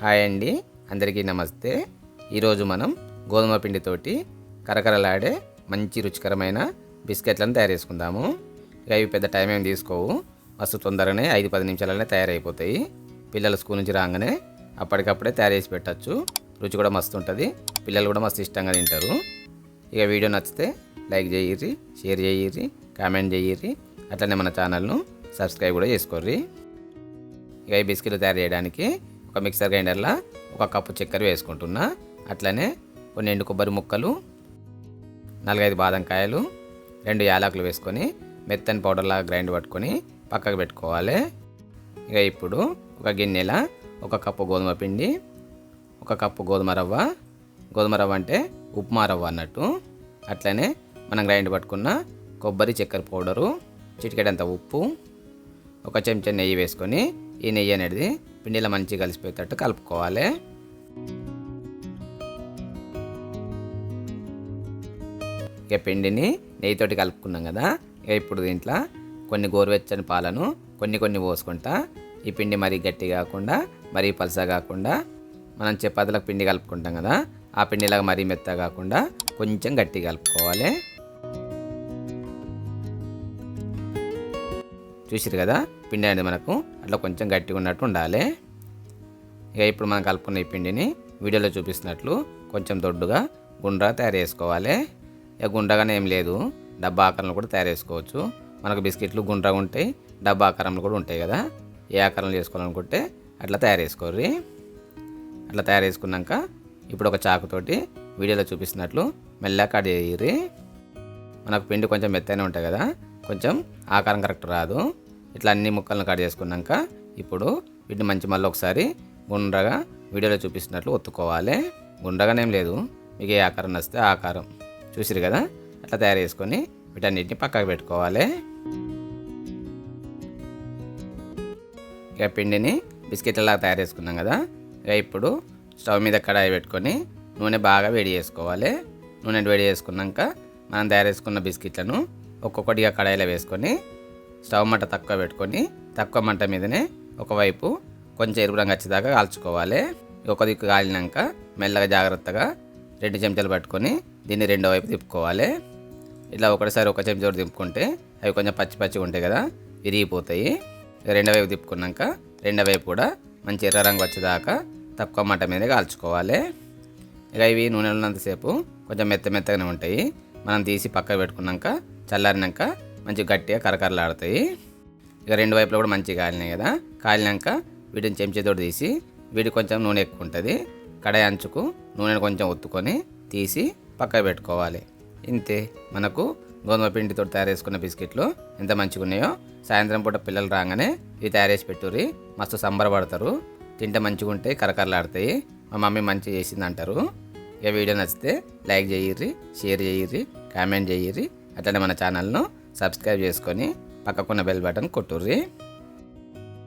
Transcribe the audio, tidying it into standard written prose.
Hi అండి, అందరికీ నమస్తే. ఈరోజు మనం గోధుమ పిండితోటి కరకరలాడే మంచి రుచికరమైన బిస్కెట్లను తయారు చేసుకుందాము. ఇక ఇవి పెద్ద టైం ఏం తీసుకోవు, మస్తు తొందరగానే 5-10 నిమిషాలనే తయారైపోతాయి. పిల్లలు స్కూల్ నుంచి రాగానే అప్పటికప్పుడే తయారు చేసి పెట్టచ్చు. రుచి కూడా మస్తు ఉంటుంది, పిల్లలు కూడా మస్తు ఇష్టంగా తింటారు. ఇక వీడియో నచ్చితే లైక్ చేయిర్రి, షేర్ చేయిర్రి, కామెంట్ చేయిర్రి, అట్లనే మన ఛానల్ను సబ్స్క్రైబ్ కూడా చేసుకోర్రి. ఇక ఈ బిస్కెట్లు తయారు చేయడానికి ఒక మిక్సర్ గ్రైండర్లో 1 కప్పు చక్కెర వేసుకుంటున్నా. అట్లనే కొన్ని ఎండు కొబ్బరి ముక్కలు, 4-5 బాదం కాయలు, 2 యాలకులు వేసుకొని మెత్తని పౌడర్లాగా గ్రైండ్ పట్టుకొని పక్కకు పెట్టుకోవాలి. ఇక ఇప్పుడు ఒక గిన్నెలో 1 కప్పు గోధుమ పిండి, 1 కప్పు గోధుమ రవ్వ అంటే ఉప్మా రవ్వ అన్నట్టు. అట్లనే మనం గ్రైండ్ పట్టుకున్న కొబ్బరి చక్కెర పౌడరు, చిటికెడంత ఉప్పు, 1 చెంచా నెయ్యి వేసుకొని ఈ నెయ్యి అనేది పిండిలో మంచిగా కలిసిపోయేటట్టు కలుపుకోవాలి. ఇక పిండిని నెయ్యితోటి కలుపుకున్నాం కదా. ఇక ఇప్పుడు దీంట్లో కొన్ని గోరువెచ్చని పాలను కొన్ని పోసుకుంటా. ఈ పిండి మరీ గట్టి కాకుండా మరీ పలసగా కాకుండా, మనం చపాతీలకు పిండి కలుపుకుంటాం కదా, ఆ పిండిలాగా మరీ మెత్తగా కాకుండా కొంచెం గట్టిగా కలుపుకోవాలి. చూసిరు కదా, పిండి అనేది మనకు అట్లా కొంచెం గట్టిగా ఉన్నట్టు ఉండాలి. ఇక ఇప్పుడు మనం కలుపుకున్న ఈ పిండిని వీడియోలో చూపిస్తున్నట్లు కొంచెం దొడ్డుగా గుండ్రగా తయారు చేసుకోవాలి. ఇక గుండ్రగానే ఏం లేదు, డబ్బా ఆకారంలో కూడా తయారు చేసుకోవచ్చు. మనకు బిస్కెట్లు గుండ్రగా ఉంటాయి, డబ్బా ఆకారంలో కూడా ఉంటాయి కదా. ఏ ఆకారంలో చేసుకోవాలనుకుంటే అట్లా తయారు చేసుకోర్రి. అట్లా తయారు చేసుకున్నాక ఇప్పుడు ఒక చాకుతోటి వీడియోలో చూపిస్తున్నట్లు మెల్లగా కట్ చేయర్రి. మనకు పిండి కొంచెం మెత్తనే ఉంటాయి కదా, కొంచెం ఆకారం కరెక్ట్ రాదు. ఇట్లా అన్ని ముక్కలను కట్ చేసుకున్నాక ఇప్పుడు వీటిని మళ్ళీ ఒకసారి గుండ్రగా వీడియోలో చూపిస్తున్నట్లు ఒత్తుకోవాలి. గుండ్రగానేం లేదు, మీకు ఏ ఆకారం నచ్చితే ఆ ఆకారం. చూసిరు కదా, అట్లా తయారు చేసుకొని వీటన్నిటిని పక్కకు పెట్టుకోవాలి. ఇక పిండిని బిస్కెట్లలాగా తయారు చేసుకున్నాం కదా. ఇక ఇప్పుడు స్టవ్ మీద కడాయి పెట్టుకొని నూనె బాగా వేడి చేసుకోవాలి. నూనె వేడి చేసుకున్నాక మనం తయారు చేసుకున్న బిస్కెట్లను ఒక్కొక్కటిగా కడాయిలో వేసుకొని స్టవ్ మంట తక్కువ పెట్టుకొని తక్కువ మంట మీదనే ఒకవైపు కొంచెం ఎరుపు రంగు వచ్చేదాకా కాల్చుకోవాలి. ఒక దిక్కు కాలినాక మెల్లగా జాగ్రత్తగా 2 చెంచాలు పట్టుకొని దీన్ని రెండో వైపు తిప్పుకోవాలి. ఇట్లా ఒకటిసారి 1 చెంచా తిప్పుకుంటే అవి కొంచెం పచ్చిగా ఉంటాయి కదా, విరిగిపోతాయి. రెండో వైపు తిప్పుకున్నాక రెండో వైపు కూడా మంచి ఎర్ర రంగు వచ్చేదాకా తక్కువ మంట మీదే కాల్చుకోవాలి. ఇక ఇవి నూనెలో ఉన్నంతసేపు కొంచెం మెత్తగానే ఉంటాయి. మనం తీసి పక్కకు పెట్టుకున్నాక చల్లారినాక మంచి గట్టిగా కరకరలాడుతాయి. ఇక రెండు వైపులో కూడా మంచిగా కాలినాయి కదా. కాలినాక వీటిని చెంచాతో తీసి, వీటి కొంచెం నూనె ఎక్కువ ఉంటుంది, కడాయి అంచుకు నూనెను కొంచెం ఒత్తుకొని తీసి పక్కకు పెట్టుకోవాలి. ఇంతే, మనకు గోధుమ పిండితో తయారు చేసుకున్న బిస్కెట్లు ఎంత మంచిగా ఉన్నాయో. సాయంత్రం పూట పిల్లలు రాగానే ఇవి తయారు చేసి పెట్టుర్రి, మస్తు సంబరపడతారు. తింటే మంచిగా ఉంటాయి, కరకరలాడతాయి. మా మమ్మీ మంచిగా చేసింది అంటారు. ఇక వీడియో నచ్చితే లైక్ చేయిర్రి, షేర్ చేయిర్రి, కామెంట్ చేయిర్రి, అట్లనే మన ఛానల్ను సబ్స్క్రైబ్ చేసుకొని పక్కకున్న బెల్ బటన్ కొట్టుర్రి.